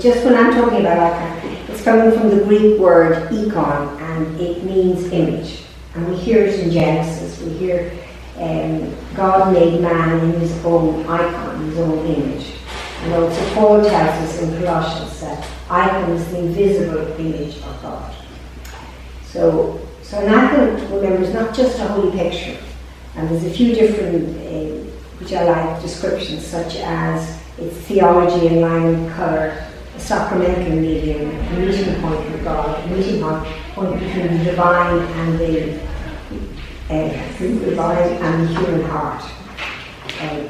just when I'm talking about icon, it's coming from the Greek word ikon, and it means image. And we hear it in Genesis. We hear God made man in his own icon, his own image. And also Paul tells us in Colossians that icon is the invisible image of God. So an icon, remember, is not just a holy picture. And there's a few different, which I like, descriptions, such as its theology in line with colour, a sacramental medium, a meeting point with God, a meeting point between the divine and the human heart.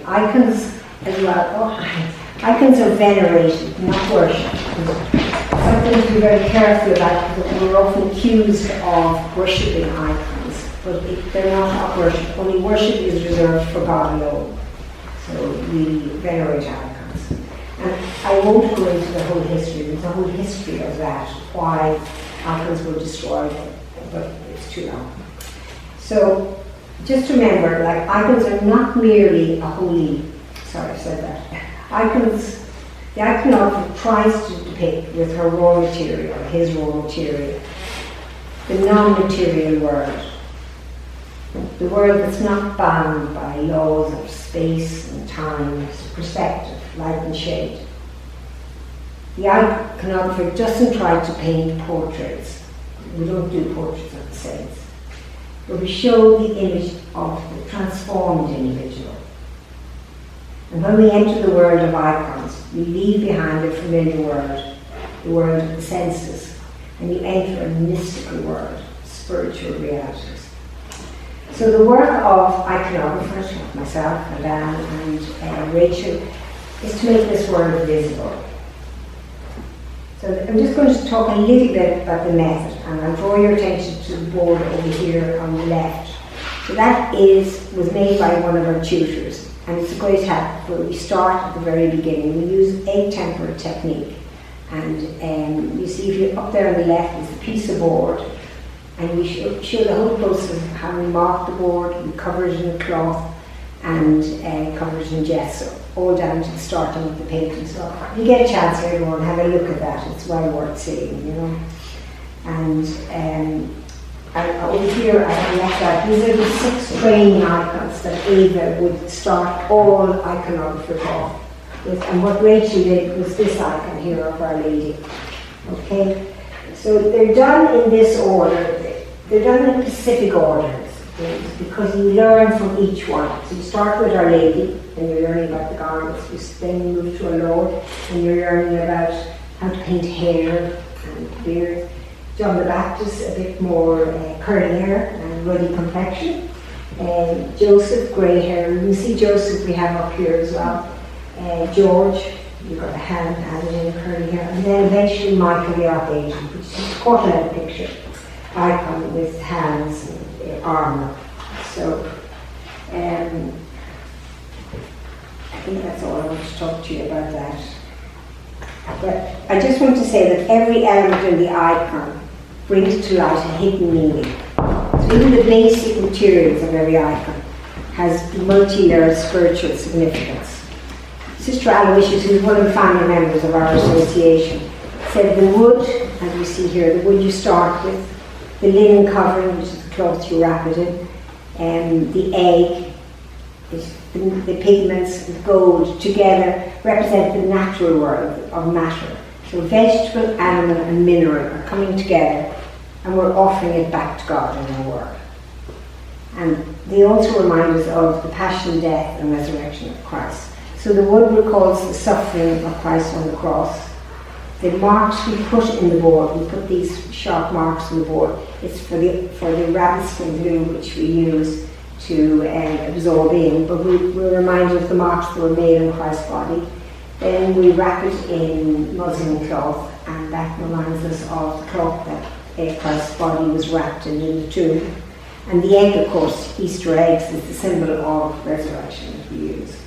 Icons as well. Icons are venerated, not worshipped. Something to be very careful about, because we're often accused of worshipping icons, but they're not worship. Only worship is reserved for God alone. So we venerate icons. And I won't go into the whole history. There's a whole history of that, why icons were destroyed, but it's too long. So just remember, like, icons are not merely a holy, sorry I said that. Icons, the iconographer tries to depict with her raw material, his raw material, the non-material world. The world that's not bound by laws of space and time, perspective, light and shade. The iconographer doesn't try to paint portraits. We don't do portraits of the saints. But we show the image of the transformed individual. And when we enter the world of icons, we leave behind a familiar world, the world of the senses, and you enter a mystical world, spiritual realities. So the work of iconographers, like myself, Madame, and Rachel, is to make this world visible. So I'm just going to talk a little bit about the method, and I'll draw your attention to the board over here on the left. So that was made by one of our tutors, and it's a great help. Where we start at the very beginning. We use egg temperate technique, and you see, if you're up there on the left is a piece of board, and we show the whole process of how we mark the board. We cover it in cloth and cover it in gesso, all down to the starting of the painting. So if you get a chance, everyone, have a look at that. It's well worth seeing, you know. And over here I have left out, these are the 6 training icons that Ava would start all iconographers off with. And what Rachel did was this icon here of Our Lady. Okay? So they're done in this order. They're done in specific orders, because you learn from each one. So you start with Our Lady, and you're learning about the garments. Then you move to Our Lord, and you're learning about how to paint hair and beard. John the Baptist, a bit more curly hair and ruddy complexion. Joseph, grey hair. You can see Joseph we have up here as well. George, you've got a hand added in, curly hair. And then eventually Michael the Archangel, which is a quarter-level picture icon with hands and armour. So I think that's all I want to talk to you about that. But I just want to say that every element in the icon brings to light a hidden meaning. So even the basic materials of every icon has multi-layered spiritual significance. Sister Aloysius, who's one of the family members of our association, said the wood, as we see here, the wood you start with, the linen covering, which is the cloth you wrap it in, and the egg, the pigments, the gold, together represent the natural world of matter. So vegetable, animal and mineral are coming together, and we're offering it back to God in our work. And they also remind us of the passion, death and resurrection of Christ. So the wood recalls the suffering of Christ on the cross. The marks we put in the board, we put these sharp marks in the board. It's for the rabbit skin glue which we use to absorb in, but we're reminded of the marks that were made on Christ's body. Then we wrap it in muslin cloth, and that reminds us of the cloth that Christ's body was wrapped in the tomb. And the egg, of course, Easter eggs, is the symbol of resurrection that we use.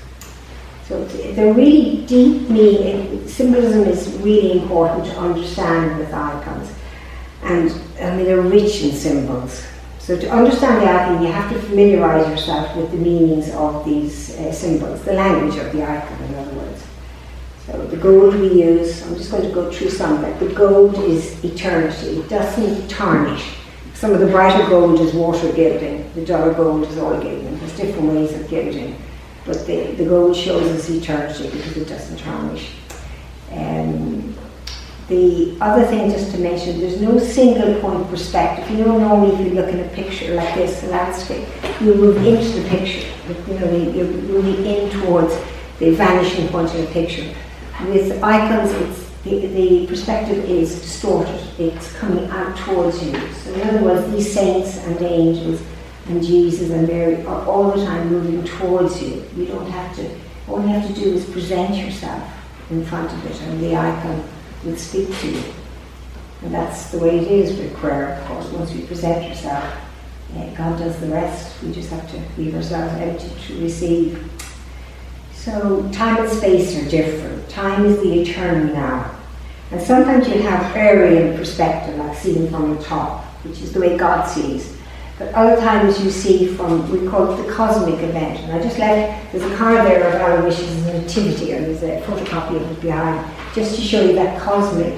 So they're really deep meaning. Symbolism is really important to understand with icons. And I mean, they're rich in symbols. So to understand the icon, you have to familiarize yourself with the meanings of these symbols, the language of the icon, in other words. So the gold we use, I'm just going to go through some of it. The gold is eternity. It doesn't tarnish. Some of the brighter gold is water gilding. The duller gold is oil gilding. There's different ways of gilding. But the gold shows us eternity because it doesn't tarnish. The other thing just to mention, there's no single point perspective. You know, normally if you look at a picture like this, a landscape, you move into the picture. You know, you're moving in towards the vanishing point of the picture. With icons, the perspective is distorted. It's coming out towards you. So in other words, these saints and angels and Jesus and Mary are all the time moving towards you. You don't have to, all you have to do is present yourself in front of it, and the icon will speak to you. And that's the way it is with prayer, of course. Once you present yourself, God does the rest. We just have to leave ourselves empty to receive. So time and space are different. Time is the eternal now. And sometimes you have aerial perspective, like seeing from the top, which is the way God sees. But other times you see from, we call it the cosmic event. And I just left, there's a card there of Aloysius' nativity, and there's a photocopy of it behind, just to show you that cosmic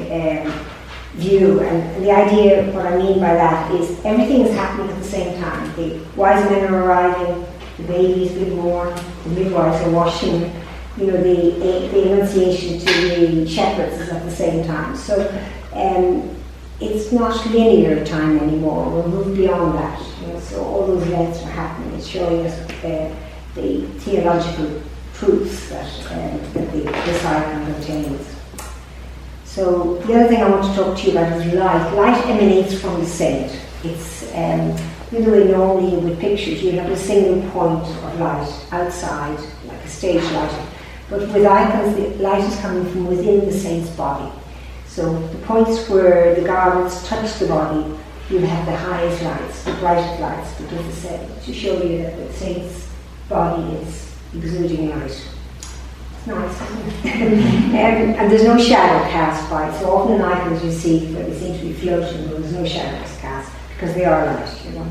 view. And the idea, what I mean by that is everything is happening at the same time. The wise men are arriving, the baby's being born, the midwives are washing, you know, the annunciation to the shepherds is at the same time. So it's not linear time anymore. We're moved beyond that. You know, so all those events are happening. It's showing us the theological truths that this icon contains. So the other thing I want to talk to you about is light. Light emanates from the saint. It's you know, normally with pictures you have a single point of light outside, like a stage light. But with icons, the light is coming from within the saint's body. So the points where the garments touch the body, you have the highest lights, the brightest lights, because it's said to show you that the saint's body is exuding light. It's nice, isn't it? And there's no shadow cast by it. So often in icons you see where they seem to be floating, but there's no shadows cast because they are light, you know.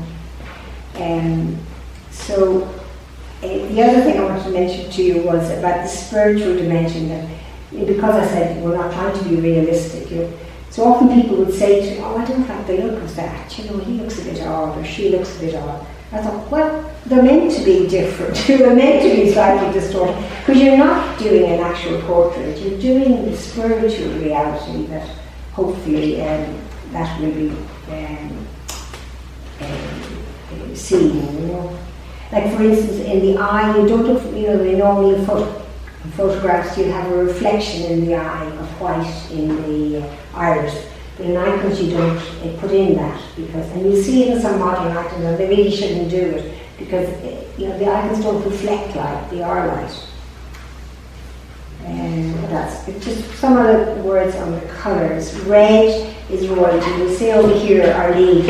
The other thing I wanted to mention to you was about the spiritual dimension. That, because I said we're not trying to be realistic, you know, so often people would say to me, oh, I don't like the look of that, you know, he looks a bit odd or she looks a bit odd. I thought, well, they're meant to be different. They're meant to be slightly distorted, because you're not doing an actual portrait, you're doing the spiritual reality that hopefully that will be seen, you know. Like for instance, in the eye, you don't have, you know, they normally in photographs you have a reflection in the eye of white in the iris. But in icons you don't put in that, because, and you see it in some modern icons, and they really shouldn't do it, because you know, the icons don't reflect light, they are light. And that's just some other words on the colours. Red is royalty. We see over here Our Lady.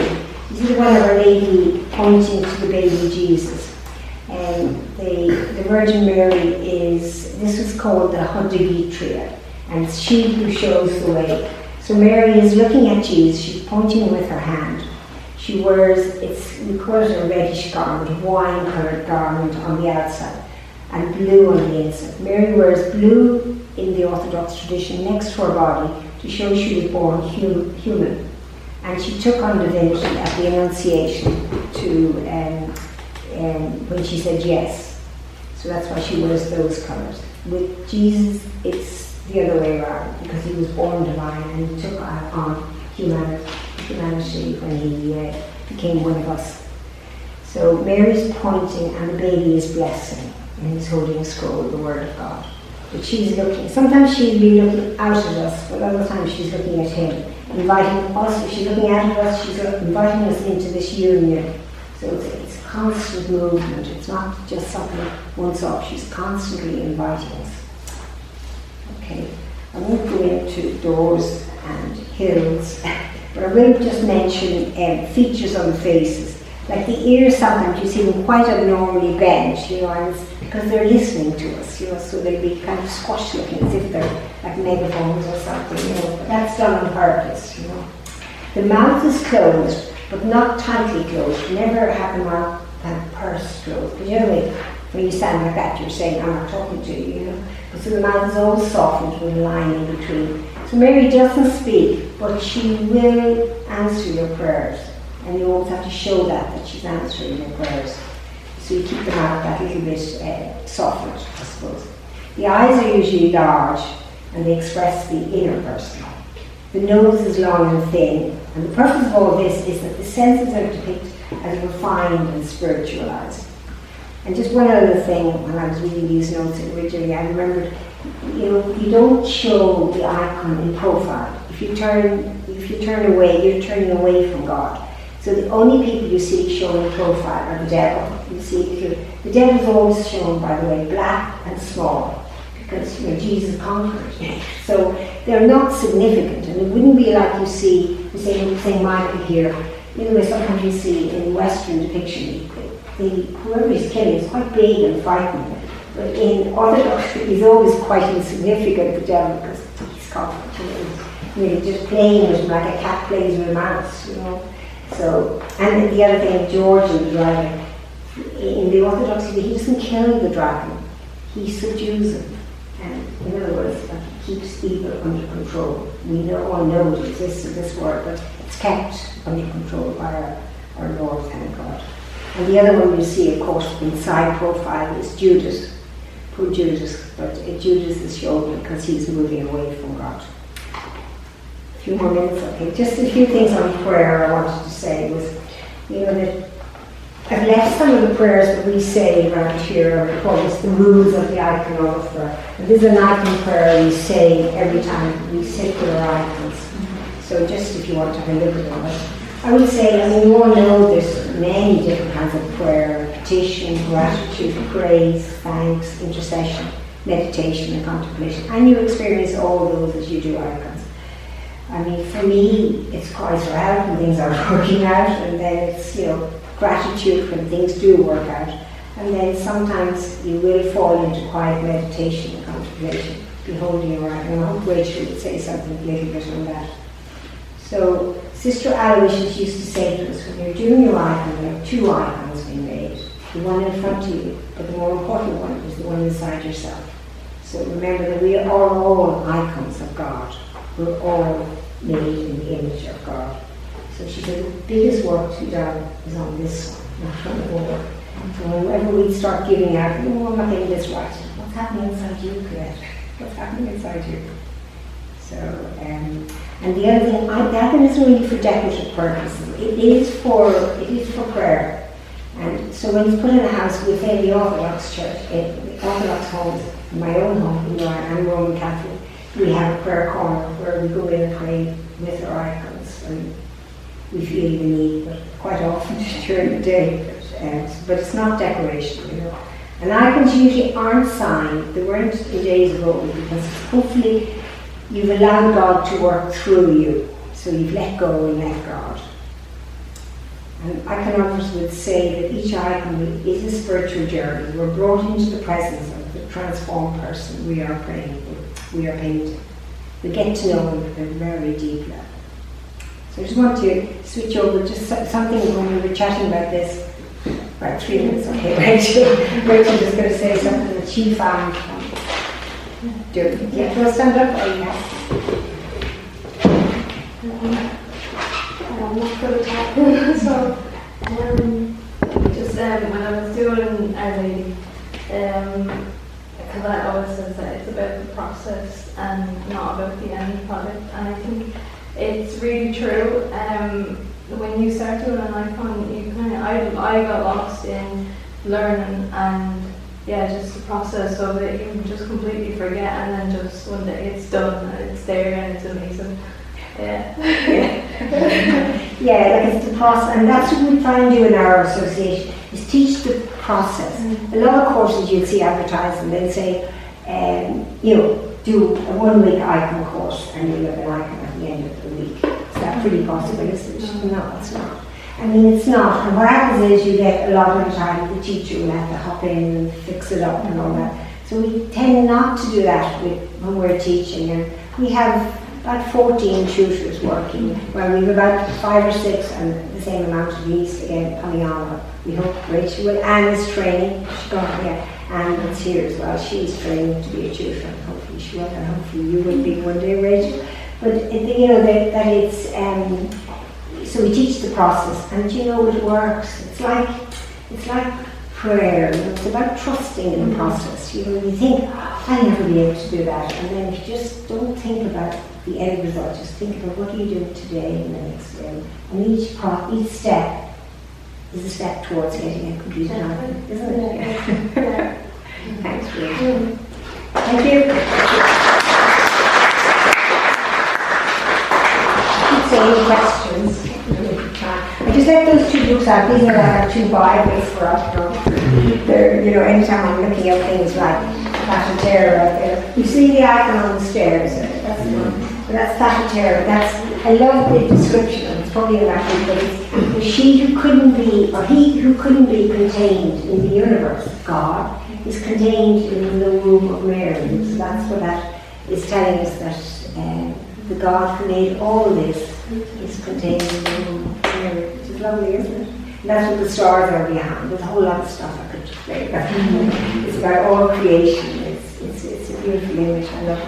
You see the one of Our Lady pointing to the baby Jesus. And the Virgin Mary is, this was called the Hundigitria, and it's she who shows the way. So Mary is looking at Jesus, she's pointing with her hand. She wears, we call it a reddish garment, wine-coloured garment on the outside, and blue on the inside. Mary wears blue in the Orthodox tradition next to her body to show she was born human. And she took on divinity at the Annunciation to when she said yes. So that's why she wears those colours. With Jesus, it's the other way around, because he was born divine and he took on humanity when he became one of us. So Mary's pointing and the baby is blessing, and he's holding a scroll, the Word of God. But she's looking, sometimes she'll be looking out at us, but other times she's looking at him, inviting us. If she's looking out at us, she's inviting us into this union. So it's constant movement. It's not just something once off. She's constantly inviting us. Okay, I won't go into doors and hills, but I will just mention features on the faces. Like the ears, sometimes you see them quite abnormally bent, you know, and it's because they're listening to us, you know, so they'll be kind of squashed looking as if they're like megaphones or something, you know, but that's done on purpose, you know. The mouth is closed, but not tightly closed. Never have the mouth and purse closed, because you know, when you stand like that, you're saying, I'm not talking to you, you know. So the mouth is always softened with a line in between. So Mary doesn't speak, but she will answer your prayers. And you always have to show that she's answering your prayers. So you keep the mouth that little bit softened, I suppose. The eyes are usually large, and they express the inner person. The nose is long and thin, and the purpose of all this is that the senses are depicted as refined and spiritualized. And just one other thing, when I was reading these notes originally, I remembered, you don't show the icon in profile. If you turn away, you're turning away from God. So the only people you see shown in profile are the devil. You see, the devil is always shown, by the way, black and small, because Jesus conquered. So they're not significant, and it wouldn't be like you see the Saint Michael here. Sometimes you see in Western depiction, whoever he's killing is quite big and frightening. But in Orthodox, he's always quite insignificant, the devil, because he's conquered. Just playing with him like a cat plays with a mouse, So, and the other thing, George and the dragon, in the Orthodoxy, he doesn't kill the dragon, he subdues him. And in other words, he keeps evil under control. We all know it exists in this world, but it's kept under control by our Lord, thank God. And the other one you see, of course, in side profile is Judas. Poor Judas, but Judas is shown because he's moving away from God. A few more minutes, okay. Just a few things on prayer I wanted to say was, that I've left some of the prayers that we say around here, we call this the rules of the iconographer. And this is an icon prayer we say every time we sit with our icons. So just if you want to have a look at them. I would say, you all know there's many different kinds of prayer: petition, gratitude, praise, thanks, intercession, meditation, and contemplation. And you experience all those as you do icons. For me, it's cries for help when things aren't working out, and then it's, gratitude when things do work out. And then sometimes you will fall into quiet meditation and contemplation, beholding your icon. And I hope Rachel would say something a little bit on that. So, Sister Aloysius used to say to us, when you're doing your icon, there are two icons being made. The one in front of you, but the more important one is the one inside yourself. So remember that we are all icons of God. We're all made in the image of God. So she said the biggest work to be done is on this one, not on the other. So whenever we start giving out, I'm not getting this right. What's happening inside you, Colette? What's happening inside you? So, and the other thing, that one isn't really for decorative purposes. It is for prayer. And so when it's put in a house, we say in the Orthodox Church, the Orthodox homes, in my own home, I'm Roman Catholic, we have a prayer corner where we go in and pray with our icons. And we feel the need, but quite often during the day. But it's not decoration, And icons usually aren't signed. They weren't in days ago because hopefully you've allowed God to work through you. So you've let go and let God. And iconographers would say that each icon is a spiritual journey. We're brought into the presence of the transformed person we are praying for, we are painting. We get to know them at a very deep level. So I just want to switch over just something when we were chatting about this. About 3 minutes, okay, Rachel's just going to say something that she found. Do you have to stand up or you have? I'm not good at talking, so just when I was doing Our Lady, Colette always says that it's about the process and not about the end product, and I think it's really true. When you start doing an icon, you I got lost in learning and just the process of it. You just completely forget, and then just one day it's done and it's there and it's amazing. Yeah, like it's the process, and that's what we try and do in our association, is teach the process. A lot of courses you'll see advertised and they'll say, do a 1 week icon course and you'll have an icon at the end of the week. Is that pretty possible? No, it's not. It's not. And what happens is you get a lot of the time the teacher will have to hop in and fix it up and all that. So we tend not to do that when we're teaching. And we have about 14 tutors working. Well, we have about 5 or 6 and the same amount of these again coming on. We hope Rachel will. Anne is training. and it's here as well. She's training to be a tutor, and hopefully she will, and hopefully you will be one day, Rachel. But you know that it's so we teach the process, and you know it works. It's like prayer. You know, it's about trusting in the process. You know, you think, I'll never be able to do that, and then you just don't think about the end result. Just think about what are you doing today and the next day, and each step is a step towards getting a complete album, isn't it? Yeah. Thanks, Rachel. Thank you. Any questions? I just left those two books out. These are our two Bibles for us. They're, you know, anytime I'm looking at things like Platanera right there. You see the icon on the stairs. That's the one. So that's Platanera. I love the description. It's probably not actually, but it's she who couldn't be, or he who couldn't be contained in the universe, God, is contained in the womb of Mary. So that's what that is telling us, that the God who made all this is contained in the womb of Mary, which is lovely, isn't it? And that's what the stars are behind. There's a whole lot of stuff I could say about. It's about all creation. It's a beautiful image. I love it.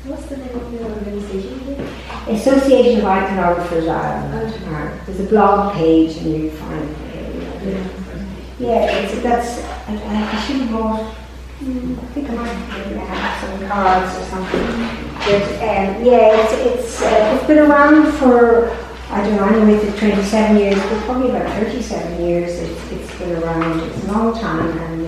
What's the name of your organization? Association of Iconographers Ireland. There's a blog page, and you find it. Yeah, I should have bought. I think I might have some cards or something. But it's been around for, I don't know, I'm with it 27 years, but probably about 37 years it's been around. It's a long time, and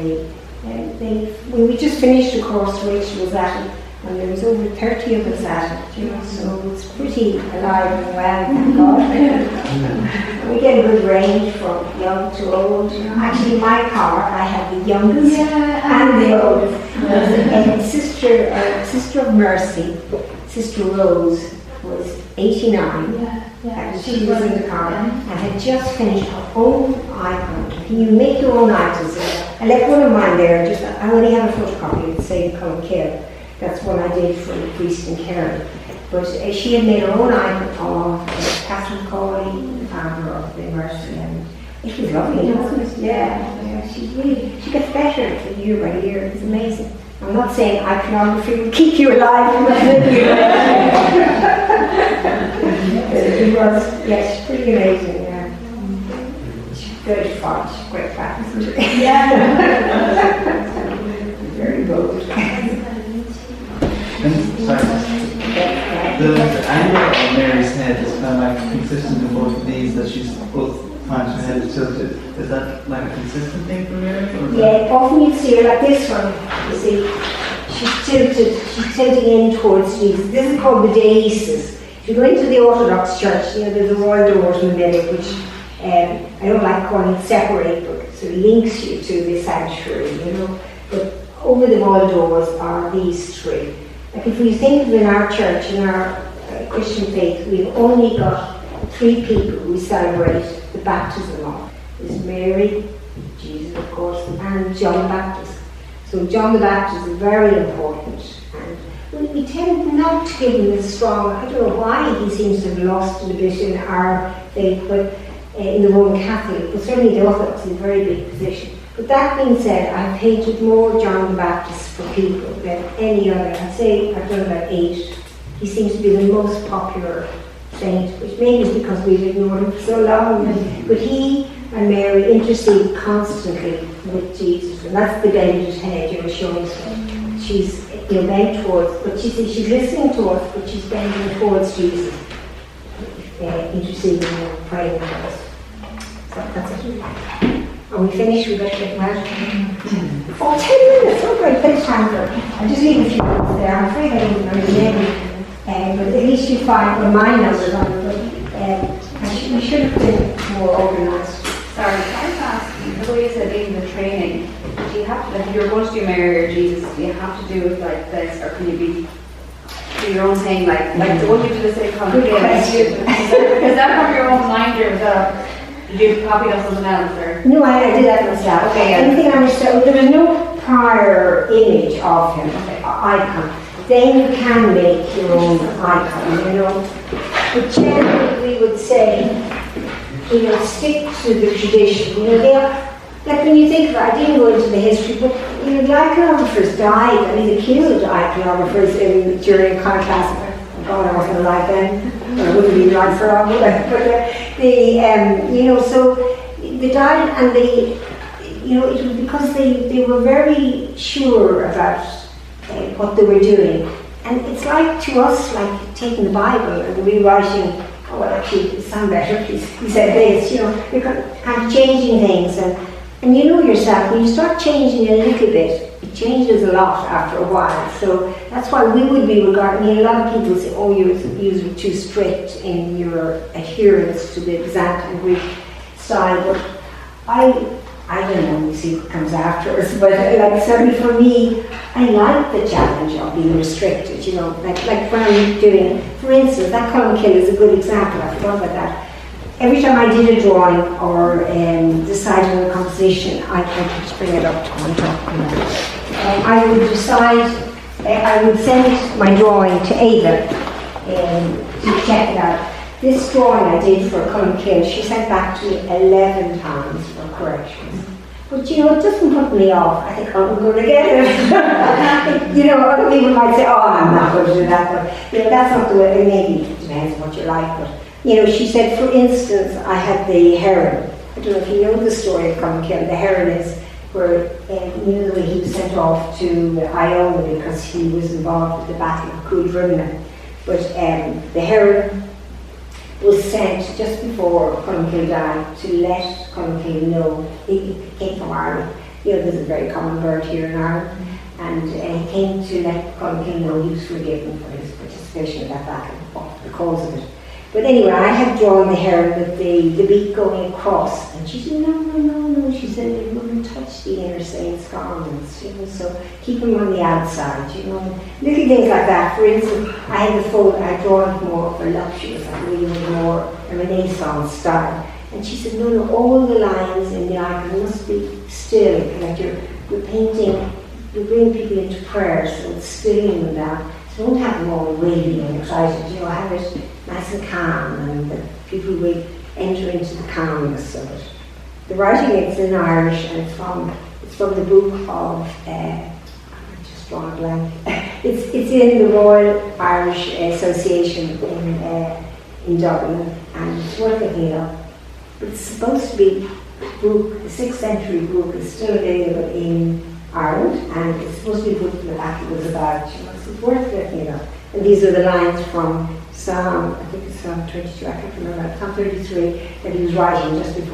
we just finished a course, Rachel was at it, and there was over 30 of us at it, you know, so it's pretty alive and well, thank God. We get a good range from young to old. You know. Actually, in my car, I have the youngest and the oldest. And Sister of Mercy, Sister Rose, was 89. And she was in the car. I had just finished her own icon. Can you make your own icons? I left one of mine there. I only have a photocopy. It's St. Colette Clarke. That's what I did for the priest in Kerry. But she had made her own icon of Catherine Cawley, the founder of the Mercy, and it was lovely, wasn't it? Yeah. She gets better year by year. It's amazing. I'm not saying iconography will keep you alive, but it was, yes, pretty amazing. Yeah. She's good fun. She's great practice. Yeah. Very bold. The angle of Mary's head is kind of like consistent in both of these, that she's both times her head is tilted. Is that like a consistent thing for Mary? Yeah, often you see her like this one. You see, she's tilting in towards Jesus. This is called the dehiscus. If you go into the Orthodox Church, you know, there's a royal doors in the middle, which I don't like calling it separate, but sort of links you to the sanctuary, you know. But over the royal doors are these three. Like if we think of in our church, in our Christian faith, we've only got three people we celebrate the baptism of. There's Mary, Jesus of course, and John the Baptist. So John the Baptist is very important. And we tend not to give him as strong, I don't know why he seems to have lost it a bit in our faith, but in the Roman Catholic, but certainly the Orthodox is a very big position. But that being said, I've painted more John the Baptist for people than any other. I'd say I've done about 8. He seems to be the most popular saint, which maybe is because we've ignored him for so long. But he and Mary intercede constantly with Jesus, and that's the bended head you were showing us. She's bent towards, but she's listening to us, but she's bending towards Jesus, interceding and praying for us. So that's it. Are we finished? We better get out. 10 minutes. Oh, great. Plenty of time for it. I'll just leave a few minutes there. I'm afraid I didn't know your name, but at least you find my numbers on it. We should have been more organised. Sorry, can I just ask you, the way you said even the training, do you have to, like if you're going to do Mary or Jesus, do you have to do it like this, or can you be do your own thing, like the one you do the same kind of thing? Is that from your own mind, or is that you copied of something else? Or? No, I did that myself. Okay, anything I understood, there was no prior image of him, icon. Then you can make your own icon, you know. But generally we would say, stick to the tradition. like when you think of it, I didn't go into the history, but you know, the iconographers died. I mean, they killed iconographers during iconoclasm. God, I wasn't alive then. I wouldn't be alive for long, would I? But you know, so they died, and they, you know, it was because they were very sure about what they were doing. And it's like, to us, like taking the Bible and rewriting, oh, well, actually, it sounds better, he said this, you know, you're kind of changing things. And you know yourself, when you start changing a little bit, it changes a lot after a while. So that's why we would be regarded, I mean, a lot of people say, oh, you're too strict in your adherence to the Byzantine and Greek style, but I don't know, we see what comes after us, but like certainly for me, I like the challenge of being restricted, you know, like when I'm doing, for instance, that column kill is a good example, I forgot about that. Every time I did a drawing or decided on a composition, I could just bring it up on top of that. I would decide, I would send my drawing to Ava to check it out. This drawing I did for a column kill, she sent back to me 11 times for corrections. But you know, it doesn't put me off. I think, oh, I'm going to get it. You know, other people might say, oh, I'm not going to do that. But you know, that's not the way, maybe it depends on what you like. But you know, she said, for instance, I had the heron. I don't know if you know the story of Colin Kill. The heron is where, you know, the way he was sent off to Iona because he was involved with the Battle of Cuil. But the heron was sent just before Colin died to let Colin know he came from Ireland. You know, there's a very common bird here in Ireland, and he came to let Colin know he was forgiven for his participation in that battle, what the cause of it. But anyway, I had drawn the heron with the beak going across, and she said, no, she said, it wouldn't touch the inner saint's garments, you know, so keep them on the outside, you know, little things like that. For instance, I had the photo, I drawn it more voluptuous, I really more a Renaissance style, and she said, no, all the lines in the icon must be still, like you're painting, you bring people into prayer, so it's stilling them down. So don't have them all wavy and excited, you know, have it nice and calm, and the people will enter into the calmness of it. The writing is in Irish, and it's from the book of I just drawn a blank. It's in the Royal Irish Association in Dublin, and it's worth looking up. But it's supposed to be a book, the 6th century book is still available in Ireland, and it's supposed to be a book that battle was about. You know, so it's worth looking up. And these are the lines from Psalm, I think it's Psalm 22, I can't remember, Psalm 33, that he was writing just before